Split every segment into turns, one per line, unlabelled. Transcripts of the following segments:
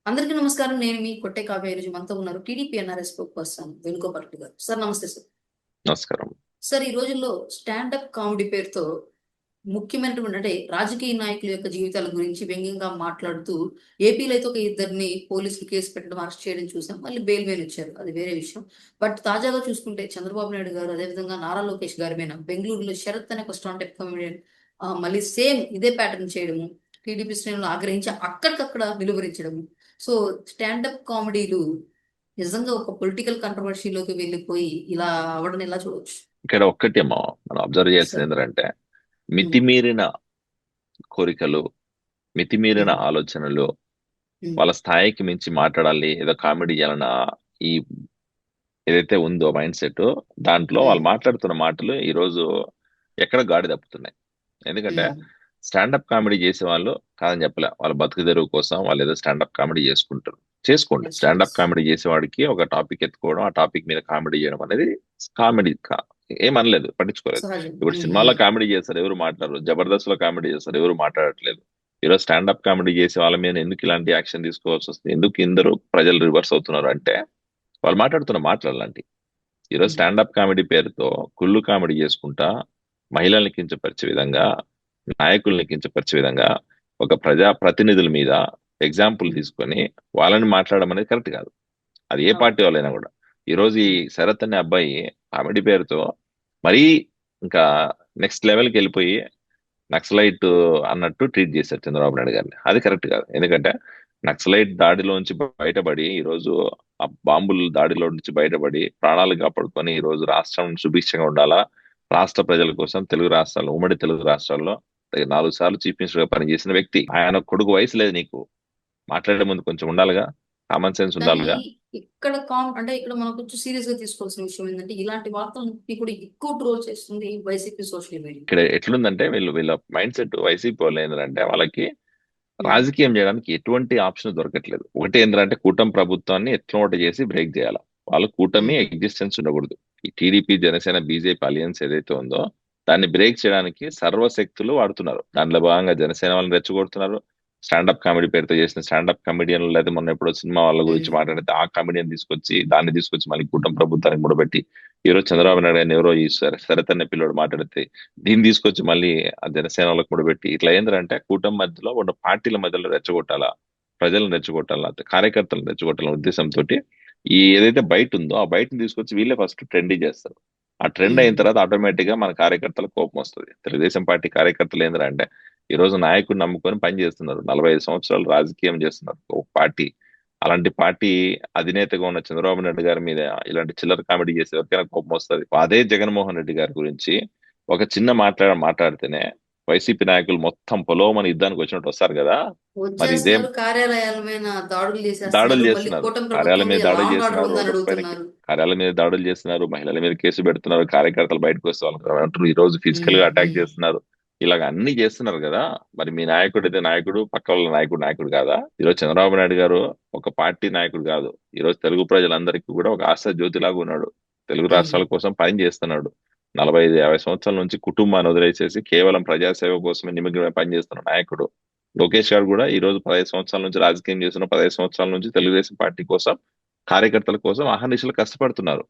అందరికీ నమస్కారం. నేను మీ కొట్టే కావ్య. ఈరోజు మనతో ఉన్నారు TDP NRS spokesperson Venugopal garu. Sir నమస్తే సార్.
నమస్కారం.
సార్, ఈ రోజుల్లో స్టాండప్ కామెడీ పేరుతో ముఖ్యమైనటువంటి అంటే రాజకీయ నాయకుల యొక్క జీవితాల గురించి వ్యంగ్యంగా మాట్లాడుతూ ఏపీలో అయితే ఒక ఇద్దరిని పోలీసులు కేసు పెట్టడం, అరెస్ట్ చేయడం చూసాం. మళ్ళీ బెయిల్ మీద వచ్చారు, అది వేరే విషయం. బట్ తాజాగా చూసుకుంటే చంద్రబాబు నాయుడు గారు, అదేవిధంగా నారా లోకేష్ గారి మీద బెంగళూరులో శరత్ అనే ఒక స్టాండప్ కామెడియన్ మళ్ళీ సేమ్ ఇదే ప్యాటర్న్ చేయడము, టీడీపీ శ్రేణులు ఆగ్రహించి అక్కడికక్కడ నిలువరించడము. సో స్టాండప్ కామెడీలు నిజంగా ఒక పొలిటికల్ కంట్రవర్సీలోకి వెళ్ళిపోయి ఇలా అవ్వడం ఎలా చూడవచ్చు
ఇక్కడ ఒక్కటి అమ్మా, మనం అబ్జర్వ్ చేయాల్సింది
సార్?
ఏంటంటే
ఉమ్,
మితిమీరిన కోరికలు, మితిమీరిన
ఉమ్,
ఆలోచనలు,
ఉమ్,
వాళ్ళ స్థాయికి మించి మాట్లాడాలి, ఏదో కామెడీ చేయాలన్న ఈ ఏదైతే ఉందో మైండ్ సెట్, దాంట్లో వాళ్ళు
ఉమ్,
మాట్లాడుతున్న మాటలు ఈ రోజు ఎక్కడ గాడి తప్పుతున్నాయి. ఎందుకంటే
ఉమ్.
స్టాండప్ కామెడీ చేసే వాళ్ళు కాదని చెప్పలే, వాళ్ళ బతుకు తెరువు కోసం వాళ్ళు ఏదో స్టాండప్ కామెడీ చేసుకుంటారు. చేసుకోండి.
Yes, yes.
స్టాండప్ కామెడీ చేసేవాడికి ఒక టాపిక్ ఎత్తుకోవడం, ఆ టాపిక్ మీద కామెడీ చేయడం అనేది కామెడీ ఏమనలేదు, పట్టించుకోలేదు.
సహజం.
ఇప్పుడు సినిమాలో కామెడీ చేస్తారు, ఎవరు మాట్లాడరు. జబర్దస్త్ లో కామెడీ చేస్తారు, ఎవరు మాట్లాడట్లేదు. ఈరోజు స్టాండప్ కామెడీ చేసే వాళ్ళ మీద ఎందుకు ఇలాంటి యాక్షన్ తీసుకోవాల్సి వస్తుంది, ఎందుకు ఇందరూ ప్రజలు రివర్స్ అవుతున్నారు అంటే వాళ్ళు మాట్లాడుతున్న మాటలు అలాంటి. ఈరోజు స్టాండప్ కామెడీ పేరుతో కుళ్ళు కామెడీ చేసుకుంటా మహిళల్ని కించపరిచే విధంగా, నాయకుల్ని కించపరిచే విధంగా ఒక ప్రజా ప్రతినిధుల మీద ఎగ్జాంపుల్ తీసుకొని వాళ్ళని మాట్లాడడం అనేది కరెక్ట్ కాదు. అది ఏ పార్టీ వాళ్ళైనా కూడా. ఈ రోజు ఈ శరత్ అనే అబ్బాయి కామెడీ పేరుతో మరీ ఇంకా నెక్స్ట్ లెవెల్కి వెళ్ళిపోయి నక్సలైట్ అన్నట్టు ట్రీట్ చేశారు చంద్రబాబు నాయుడు గారిని. అది కరెక్ట్ కాదు. ఎందుకంటే నక్సలైట్ దాడిలోంచి బయటపడి ఈ రోజు ఆ బాంబుల దాడిలో నుంచి బయటపడి ప్రాణాలు కాపాడుకొని ఈ రోజు రాష్ట్రం సుభిక్షంగా ఉండాలా, రాష్ట్ర ప్రజల కోసం తెలుగు రాష్ట్రాలు, ఉమ్మడి తెలుగు రాష్ట్రాల్లో 4 సార్లు చీఫ్ మినిస్టర్ గా పనిచేసిన వ్యక్తి. ఆయన కొడుకు వయసు లేదు నీకు, మాట్లాడే ముందు కొంచెం ఉండాలిగా, కామన్ సెన్స్
కానీ
ఉండాలిగా.
ఇక్కడ అంటే ఇక్కడ మనం కొంచెం సీరియస్ గా తీసుకోవాల్సిన విషయం ఏంటంటే ఇలాంటి వార్తలను కూడా ఎక్కువ ట్రోల్ చేస్తుంది వైసీపీ సోషల్ మీడియా.
ఇక్కడ ఎట్లుందంటే వీళ్ళ మైండ్ సెట్ వైసీపీ వాళ్ళు ఏంటంటే వాళ్ళకి
ఉమ్,
రాజకీయం చేయడానికి ఎటువంటి ఆప్షన్ దొరకట్లేదు. ఒకటి ఏంటంటే కూటమి ప్రభుత్వాన్ని ఎట్లా ఒకటి చేసి బ్రేక్ చేయాలి. వాళ్ళు కూటమి
ఉమ్,
ఎగ్జిస్టెన్స్ ఉండకూడదు. ఈ టీడీపీ జనసేన బీజేపీ అలియన్స్ ఏదైతే ఉందో దాన్ని బ్రేక్ చేయడానికి సర్వశక్తులు వాడుతున్నారు. దాంట్లో భాగంగా జనసేన వాళ్ళని రెచ్చగొడుతున్నారు. స్టాండప్ కామెడీ పేరుతో చేసిన స్టాండప్ కామెడియన్, లేదా మొన్న ఎప్పుడో సినిమా వాళ్ళ గురించి
ఉమ్,
మాట్లాడితే ఆ కామెడియన్ తీసుకొచ్చి దాన్ని తీసుకొచ్చి మళ్ళీ కూటమి ప్రభుత్వానికి ముడబెట్టి ఈ రోజు చంద్రబాబు నాయుడు గారిని ఎవరో ఈ శరత్ అనే పిల్లోడు మాట్లాడితే దీన్ని తీసుకొచ్చి మళ్ళీ ఆ జనసేన వాళ్ళకి ముడబెట్టి ఇట్లా ఏంటంటే కూటమి మధ్యలో ఉన్న పార్టీల మధ్యలో రెచ్చగొట్టాలా, ప్రజలను రెచ్చగొట్టాలా, కార్యకర్తలను రెచ్చగొట్టాలనే ఉద్దేశంతో ఈ ఏదైతే బయట ఉందో ఆ బయటని తీసుకొచ్చి వీళ్ళే ఫస్ట్ ట్రెండ్ చేస్తారు. ఆ ట్రెండ్ అయిన
ఉమ్,
తర్వాత ఆటోమేటిక్ గా మన కార్యకర్తలకు కోపం వస్తుంది. తెలుగుదేశం పార్టీ కార్యకర్తలు ఏంటంటే ఈ రోజు నాయకుడిని నమ్ముకొని పని చేస్తున్నారు, 45 సంవత్సరాలు రాజకీయం చేస్తున్నారు ఒక పార్టీ. అలాంటి పార్టీ అధినేతగా ఉన్న చంద్రబాబు నాయుడు గారి మీద ఇలాంటి చిల్లర కామెడీ చేసే ఎవరికైనా కోపం వస్తుంది. అదే జగన్మోహన్ రెడ్డి గారి గురించి ఒక చిన్న మాట్లాడితేనే వైసీపీ నాయకులు మొత్తం పొలోమని యుద్ధానికి వచ్చినట్టు వస్తారు కదా. మరి ఇదే
వచ్చేస్తున్నారు, కార్యాలయాల మీద దాడులు
దాడులు
చేసేస్తున్నారు, మళ్ళీ
చేస్తున్నారు,
కూటమి
కార్యాలయం
ప్రభుత్వం
మీద
మీద లా
దాడులు
అండ్ ఆర్డర్
చేస్తున్నారు,
ఉందని
రోడ్డు పైనకి
అడుగుతున్నారు.
కార్యాలయం మీద దాడులు చేస్తున్నారు, మహిళల మీద కేసు పెడుతున్నారు, కార్యకర్తలు బయటకు వస్తే వాళ్ళకి అంటారు, ఈ రోజు ఫిజికల్ గా
ఉమ్,
అటాక్
ఉమ్.
చేస్తున్నారు. ఇలాగ అన్ని చేస్తున్నారు కదా. మరి మీ నాయకుడు అయితే నాయకుడు, పక్క వాళ్ళ నాయకుడు నాయకుడు కాదా? ఈరోజు చంద్రబాబు నాయుడు గారు ఒక పార్టీ నాయకుడు కాదు, ఈ రోజు తెలుగు ప్రజలందరికీ కూడా ఒక ఆశా జ్యోతిలాగా ఉన్నాడు. తెలుగు
అవును.
రాష్ట్రాల కోసం పని చేస్తున్నాడు. 45-50 సంవత్సరాల నుంచి కుటుంబాన్ని వదిలేసేసి కేవలం ప్రజాసేవ కోసమే నిమగ్నమై పనిచేస్తున్న నాయకుడు. లోకేష్ గారు కూడా ఈ రోజు 15 సంవత్సరాల నుంచి రాజకీయం చేస్తున్న, 15 సంవత్సరాల నుంచి తెలుగుదేశం పార్టీ కోసం, కార్యకర్తల కోసం అహర్నిశలు కష్టపడుతున్నారు.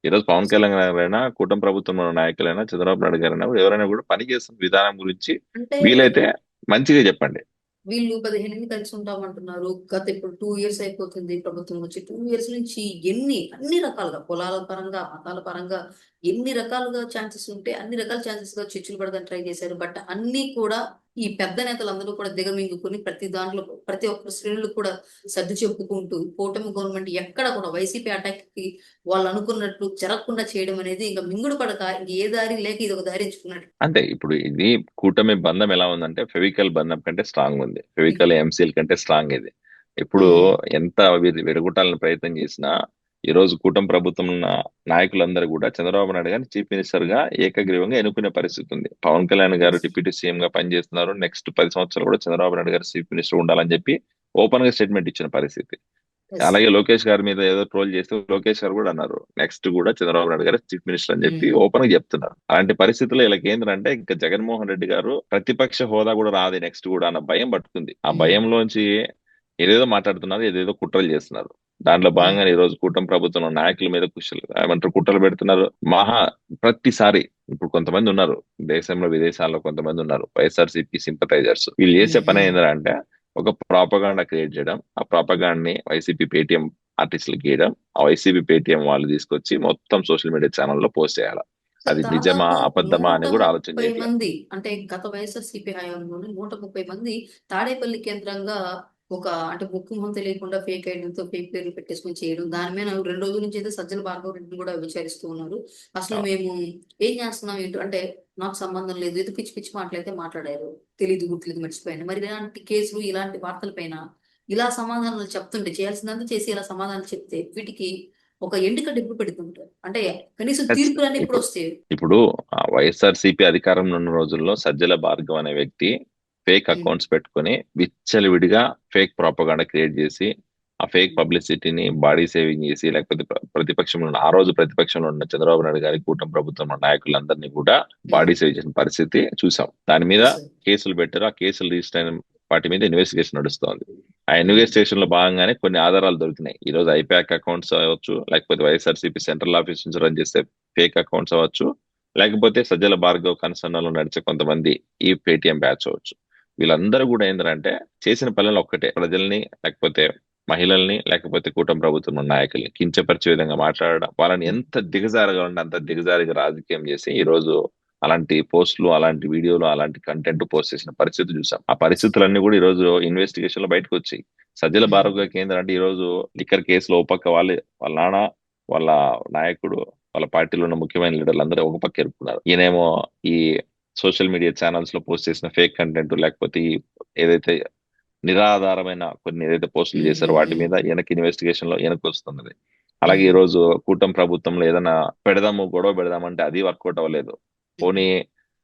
ఈ రోజు పవన్ కళ్యాణ్ గారైనా, కూటమి ప్రభుత్వంలో ఉన్న నాయకులైనా, చంద్రబాబు నాయుడు గారైనా ఎవరైనా కూడా పని చేస్తున్న విధానం గురించి
అంటే
వీలైతే మంచిగా చెప్పండి.
వీళ్ళు 15 ఏళ్ళు కలిసి ఉంటామంటున్నారు. గత ఇప్పుడు 2 ఇయర్స్ అయిపోతుంది ప్రభుత్వం వచ్చి. 2 ఇయర్స్ నుంచి అన్ని రకాలుగా కులాల పరంగా, మతాల పరంగా ఎన్ని రకాలుగా ఛాన్సెస్ ఉంటే అన్ని రకాల ఛాన్సెస్ గా చర్చలు పెడదాన్ని ట్రై చేశారు. బట్ అన్ని కూడా ఈ పెద్ద నేతలందరూ కూడా దిగమింగుకుని ప్రతి దాంట్లో ప్రతి ఒక్క శ్రేణులు కూడా సర్ది చెప్పుకుంటూ కూటమి గవర్నమెంట్ ఎక్కడ కూడా వైసీపీ అటాక్ కి వాళ్ళు అనుకున్నట్లు జరగకుండా చేయడం అనేది ఇంకా మింగుడు పడక ఇంక ఏ దారి లేక ఇది ఒక దారి ఎంచుకున్నట్టు.
అంటే ఇప్పుడు ఇది కూటమి బంధం ఎలా ఉందంటే ఫెవికల్ బంధం కంటే స్ట్రాంగ్ ఉంది, ఫెవికల్ ఎంసీల్ కంటే స్ట్రాంగ్ ఇది. ఇప్పుడు
ఉమ్,
ఎంత విడగొట్టాలని ప్రయత్నం చేసినా ఈ రోజు కూటమి ప్రభుత్వం ఉన్న నాయకులందరూ కూడా చంద్రబాబు నాయుడు గారిని చీఫ్ మినిస్టర్ గా ఏకగ్రీవంగా ఎన్నుకునే పరిస్థితి ఉంది. పవన్ కళ్యాణ్ గారు
ఎస్,
డిప్యూటీ సీఎం గా పనిచేస్తున్నారు. నెక్స్ట్ 10 సంవత్సరాలు కూడా చంద్రబాబు నాయుడు గారు చీఫ్ మినిస్టర్ ఉండాలని చెప్పి ఓపెన్ గా స్టేట్మెంట్ ఇచ్చిన పరిస్థితి.
ఎస్.
అలాగే లోకేష్ గారి మీద ఏదో ట్రోల్ చేస్తే లోకేష్ గారు కూడా అన్నారు నెక్స్ట్ కూడా చంద్రబాబు నాయుడు గారు చీఫ్ మినిస్టర్ అని చెప్పి
ఉమ్,
ఓపెన్ గా చెప్తున్నారు. అలాంటి పరిస్థితుల్లో ఇలా ఏంటంటే ఇంకా జగన్మోహన్ రెడ్డి గారు ప్రతిపక్ష హోదా కూడా రాదు నెక్స్ట్ కూడా అన్న భయం పట్టుకుంది. ఆ
ఉమ్.
భయంలోంచి ఏదేదో మాట్లాడుతున్నారు, ఏదేదో కుట్రలు చేస్తున్నారు. దాంట్లో భాగంగా ఈ రోజు కూటమి ప్రభుత్వం నాయకుల మీద కుషలు ఏమంటారు కుట్రలు పెడుతున్నారు. మహా ప్రతిసారి ఇప్పుడు కొంతమంది ఉన్నారు దేశంలో విదేశాల్లో కొంతమంది ఉన్నారు వైఎస్ఆర్సీపీ సింపథైజర్స్. వీళ్ళు చేసే పని ఏంటంటే ఒక ప్రాపగాండా క్రియేట్ చేయడం, ఆ ప్రాపగాండాని వైసీపీ పేటిఎం ఆర్టిస్టులకు గీయడం, ఆ వైసీపీ పేటిఎం వాళ్ళు తీసుకొచ్చి మొత్తం సోషల్ మీడియా ఛానల్లో పోస్ట్ చేయాలి.
సార్
అది నిజమా
దాదాపు
అబద్ధమా
నూట
అని కూడా ఆలోచన
ముప్పై
చేయట్లేదు.
మంది అంటే గత వైఎస్ఆర్సీపీ హయాంలోనే 130 మంది తాడేపల్లి కేంద్రంగా ఒక అంటే ముఖ్యమంత్రి లేకుండా ఫేక్ ఐడీలతో ఫేక్ పేర్లు పెట్టేసుకొని చేయడం, దాని మీద 2 రోజుల నుంచి అయితే సజ్జల భార్గవ రెడ్డిని కూడా విచారిస్తూ ఉన్నారు. అసలు మేము ఏం చేస్తున్నాం ఏంటో అంటే నాకు సంబంధం లేదు, ఇది పిచ్చి పిచ్చి మాటలైతే మాట్లాడారు, తెలియదు గుర్తులేదు మర్చిపోయాను. మరి ఇలాంటి కేసులు ఇలాంటి వార్తల పైన ఇలా సమాధానాలు చెప్తుంటే, చేయాల్సిందంతా చేసి ఇలా సమాధానాలు చెప్తే వీటికి ఒక ఎండుకట్ట ఎప్పుడు పెడుతుంటారు అంటే కనీసం తీర్పులన్నీ ఇప్పుడు
ఇప్పుడు
వస్తాయి.
ఇప్పుడు వైఎస్ఆర్సీపీ అధికారంలో ఉన్న రోజుల్లో సజ్జల భార్గవ్ అనే వ్యక్తి ఫేక్
ఉమ్,
అకౌంట్స్ పెట్టుకొని విచ్చలవిడిగా ఫేక్ ప్రాపగాండా క్రియేట్ చేసి ఆ ఫేక్ పబ్లిసిటీని బాడీ సేవింగ్ చేసి లేకపోతే ప్రతిపక్షంలో ఉన్న ఆ రోజు ప్రతిపక్షంలో ఉన్న చంద్రబాబు నాయుడు గారి కూటమి ప్రభుత్వం నాయకులందరినీ కూడా బాడీ సేవ్ చేసిన పరిస్థితి చూసాం. దాని మీద
ఎస్ సార్.
కేసులు పెట్టారు. ఆ కేసులు రిజిస్టర్ అయిన వాటి మీద ఇన్వెస్టిగేషన్ నడుస్తోంది. ఆ ఇన్వెస్టిగేషన్ లో భాగంగానే కొన్ని ఆధారాలు దొరికినాయి. ఈ రోజు ఐపాక్ అకౌంట్స్ అవ్వచ్చు, లేకపోతే వైఎస్ఆర్సీపీ సెంట్రల్ ఆఫీస్ నుంచి రన్ చేసే ఫేక్ అకౌంట్స్ అవ్వచ్చు, లేకపోతే సజ్జల భార్గవ్ కన్సర్న్లో నడిచే కొంతమంది ఈ పేటిఎం బ్యాచ్ అవ్వచ్చు. వీళ్ళందరూ కూడా ఏంటంటే చేసిన పనులు ఒక్కటే, ప్రజల్ని లేకపోతే మహిళల్ని లేకపోతే కూటమి ప్రభుత్వం నాయకుల్ని కించపరిచే విధంగా మాట్లాడడం, వాళ్ళని ఎంత దిగజారగాలంటే అంత దిగజారిగా రాజకీయం చేసి ఈ రోజు అలాంటి పోస్టులు, అలాంటి వీడియోలు, అలాంటి కంటెంట్ పోస్ట్ చేసిన పరిస్థితి చూసాం. ఆ పరిస్థితులన్నీ కూడా ఈ రోజు ఇన్వెస్టిగేషన్ లో బయటకు వచ్చాయి. సజ్జల భార్గవ కేంద్రం అంటే ఈ రోజు లిక్కర్ కేసులో ఒక పక్క వాళ్ళ నాన్న, వాళ్ళ నాయకుడు, వాళ్ళ పార్టీలో ఉన్న ముఖ్యమైన లీడర్లు అందరూ ఒక పక్క ఎరుపుకున్నారు. ఈయనేమో ఈ సోషల్ మీడియా ఛానల్స్ లో పోస్ట్ చేసిన ఫేక్ కంటెంట్ లేకపోతే ఏదైతే నిరాధారమైన కొన్ని ఏదైతే పోస్టులు చేశారో వాటి మీద వెనక్కి ఇన్వెస్టిగేషన్ లో వెనక్కి వస్తున్నది. అలాగే ఈ రోజు కూటమి ప్రభుత్వంలో ఏదైనా పెడదాము, గొడవ పెడదామంటే అది వర్కౌట్ అవ్వలేదు. పోనీ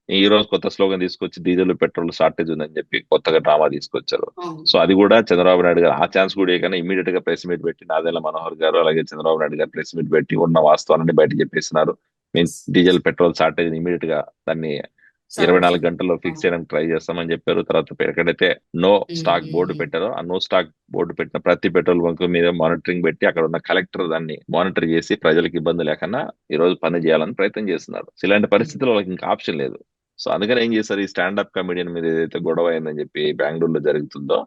ఈ రోజు కొత్త స్లోగన్ తీసుకొచ్చి డీజిల్ పెట్రోల్ షార్టేజ్ ఉందని చెప్పి కొత్తగా డ్రామా తీసుకొచ్చారు.
అవును.
సో అది కూడా చంద్రబాబు నాయుడు గారు ఆ ఛాన్స్ కూడా ఏకైనా ఇమీడియట్ గా ప్రెస్ మీట్ పెట్టి నాదెళ్ల మనోహర్ గారు అలాగే చంద్రబాబు నాయుడు గారు ప్రెస్ మీట్ పెట్టి ఉన్న వాస్తవాలని బయట చెప్పేస్తున్నారు. మేము డీజిల్ పెట్రోల్ షార్టేజ్ ఇమీడియట్ గా దాన్ని
సర్వర్
24 గంటల్లో ఫిక్స్ చేయడానికి ట్రై చేస్తామని చెప్పారు. తర్వాత ఎక్కడైతే నో స్టాక్ బోర్డు పెట్టారో ఆ నో స్టాక్ బోర్డు పెట్టిన ప్రతి పెట్రోల్ బంక్ మీద మానిటరింగ్ పెట్టి అక్కడ ఉన్న కలెక్టర్ దాన్ని మానిటర్ చేసి ప్రజలకు ఇబ్బంది లేకుండా ఈ రోజు పని చేయాలని ప్రయత్నం చేస్తున్నారు. సో ఇలాంటి పరిస్థితుల్లో వాళ్ళకి ఇంకా ఆప్షన్ లేదు. సో అందుకని ఏం చేశారు, ఈ స్టాండప్ కమెడియన్ మీద ఏదైతే గొడవ అయిందని చెప్పి బెంగళూరులో జరుగుతుందో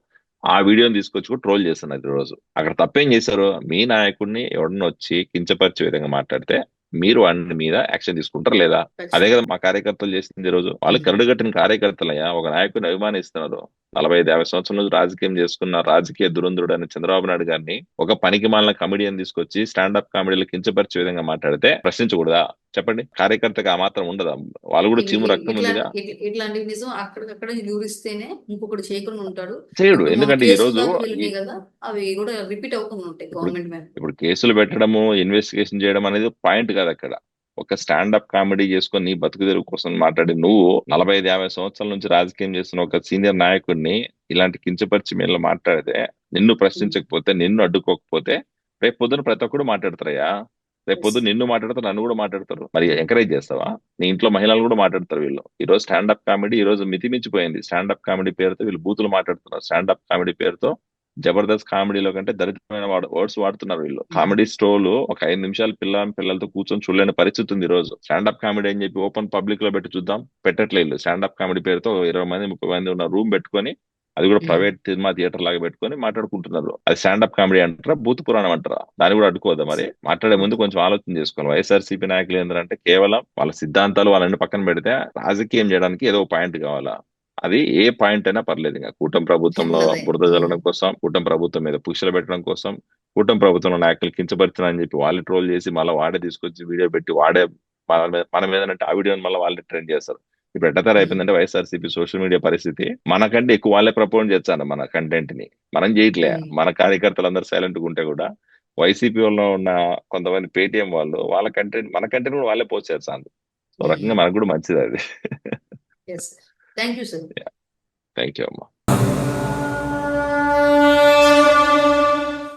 ఆ వీడియోని తీసుకొచ్చి కూడా ట్రోల్ చేస్తున్నారు ఈ రోజు. అక్కడ తప్పేం చేశారు, మీ నాయకుడిని ఎవడన్నా వచ్చి కించపరిచే విధంగా మాట్లాడితే మీరు వాడి మీద యాక్షన్ తీసుకుంటారు లేదా? అదే కదా మా కార్యకర్తలు చేసింది. ఈ రోజు వాళ్ళు కరడుగట్టిన కార్యకర్తలయ్యా, ఒక నాయకుడిని అభిమానిస్తున్నారు. 45-50 సంవత్సరాల నుంచి రాజకీయం చేసుకున్న రాజకీయ దురంధుడు అని చంద్రబాబు నాయుడు గారిని ఒక పనికి మాలిన కమెడియన్ తీసుకొచ్చి స్టాండప్ కామెడీలు కించపరిచే విధంగా మాట్లాడితే ప్రశ్నించకూడదా? చెప్పండి. కార్యకర్తకి ఆ మాత్రం ఉండదా? వాళ్ళు కూడా చీము రక్తం ఉందిగా.
ఇట్లాంటివి నిజం అక్కడికక్కడ నిరూపిస్తేనే ఇంకొకటి చేయకుండా ఉంటాడు.
చేయడు.
ఇప్పుడు మన
ఎందుకంటే ఈ
కేసులు
రోజు
దాకా
ఈ
వెళ్ళినాయి కదా, అవి కూడా రిపీట్ అవ్వకుండా ఉంటాయి
ఇప్పుడు
గవర్నమెంట్ మీద.
ఇప్పుడు కేసులు పెట్టడము, ఇన్వెస్టిగేషన్ చేయడం అనేది పాయింట్ కాదు అక్కడ. ఒక స్టాండప్ కామెడీ చేసుకొని నీ బతుకు తెరువు కోసం మాట్లాడి నువ్వు 45-50 సంవత్సరాల నుంచి రాజకీయం చేస్తున్న ఒక సీనియర్ నాయకుడిని ఇలాంటి కించపరిచి మీద మాట్లాడితే, నిన్ను ప్రశ్నించకపోతే, నిన్ను అడ్డుకోకపోతే రేపు పొద్దున ప్రతి ఒక్కడు మాట్లాడతారయ్యా. రేపు
ఎస్.
పొద్దున నిన్ను మాట్లాడతారు, నన్ను కూడా మాట్లాడతారు. మరి ఎంకరేజ్ చేస్తావా? నీ ఇంట్లో మహిళలు కూడా మాట్లాడతారు. వీళ్ళు ఈ రోజు స్టాండప్ కామెడీ ఈ రోజు మితిమించిపోయింది. స్టాండప్ కామెడీ పేరుతో వీళ్ళు బూతులు మాట్లాడుతున్నారు. స్టాండప్ కామెడీ పేరుతో జబర్దస్త్ కామెడీలో కంటే దరిద్రమైన వర్డ్స్ వాడుతున్నారు వీళ్ళు. కామెడీ స్టోలు ఒక 5 నిమిషాలు పిల్లలతో కూర్చొని చూడలేని పరిస్థితి ఉంది ఈ రోజు. స్టాండప్ కామెడీ అని చెప్పి ఓపెన్ పబ్లిక్ లో పెట్టి చూద్దాం, పెట్టట్లేదు. స్టాండప్ కామెడీ పేరుతో 20 మంది 30 మంది ఉన్న రూమ్ పెట్టుకొని, అది కూడా ప్రైవేట్ సినిమా థియేటర్ లాగా పెట్టుకొని మాట్లాడుకుంటున్నారు. అది స్టాండప్ కామెడీ అంటారా, భూత పురాణం అంటారా? దాన్ని కూడా అడ్డుకోవద్దా? మరి మాట్లాడే ముందు కొంచెం ఆలోచన చేసుకోవాలి. వైఎస్ఆర్సీపీ నాయకులు ఏంటంటే కేవలం వాళ్ళ సిద్ధాంతాలు వాళ్ళని పక్కన పెడితే రాజకీయం చేయడానికి ఏదో పాయింట్ కావాలా. అది ఏ పాయింట్ అయినా పర్లేదు. ఇంకా కూటమి ప్రభుత్వంలో
అదే.
బురద జల్లడం కోసం, కూటమి ప్రభుత్వం మీద పుక్షలు పెట్టడం కోసం, కూటమి ప్రభుత్వంలో నాయకులు కించపరుచున్నా చెప్పి వాళ్ళు ట్రోల్ చేసి మళ్ళీ వాడే తీసుకొచ్చి వీడియో పెట్టి వాడే మన మీద అంటే ఆ వీడియోని మళ్ళీ వాళ్ళే ట్రెండ్ చేస్తారు. ఇప్పుడు ఎట్టతారు అయిపోయిందంటే వైఎస్ఆర్సీపీ సోషల్ మీడియా పరిస్థితి, మనకంటే ఎక్కువ వాళ్ళే ప్రపోజ్ చేస్తాను మన కంటెంట్ ని. మనం చేయట్లే. మన కార్యకర్తలు అందరూ సైలెంట్ గా ఉంటే కూడా వైసీపీ లో ఉన్న కొంతమంది పేటిఎం వాళ్ళు వాళ్ళ కంటెంట్, మన కంటెంట్ కూడా వాళ్ళే పోస్ట్ చేస్తాను. సో రకంగా మనకు కూడా మంచిది అది.
Yes. Thank you sir.
Thank you అమ్మా.